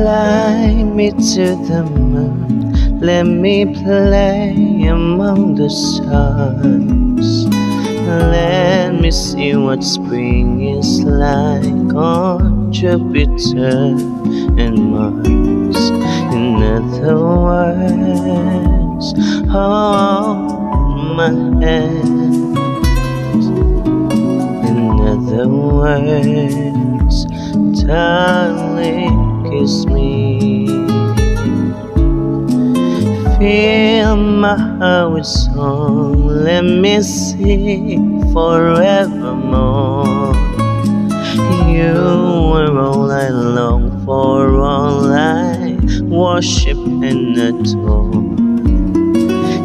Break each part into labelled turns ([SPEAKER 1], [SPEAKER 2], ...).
[SPEAKER 1] Fly me to the moon, let me play among the stars. Let me see what spring is like on Jupiter and Mars. In other words, hold my hand. In other words, darling, kiss me. Fill my heart with song, let me sing forevermore. You are all I long for, all I worship and adore.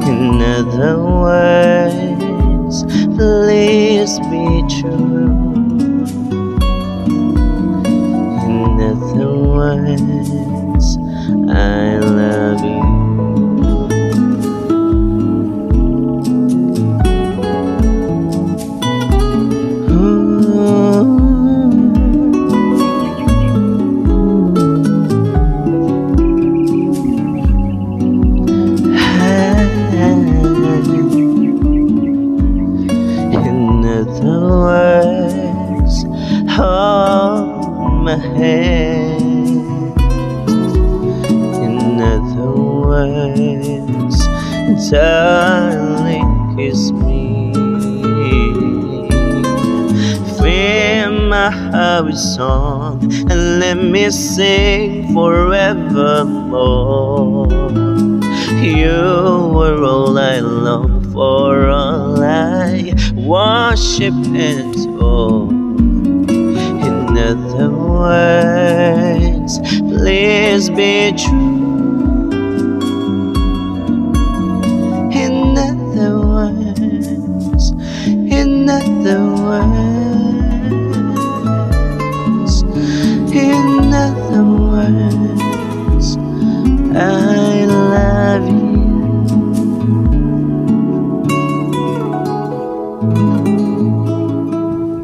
[SPEAKER 1] In other words, please be true. In other words, I love you. In other words, hold my hand. In other words, darling, kiss me. Fill my heart with song and let me sing forevermore. You were all I long for, all I worship and adore. In other words, please be true. In other words, in other words, in other words, I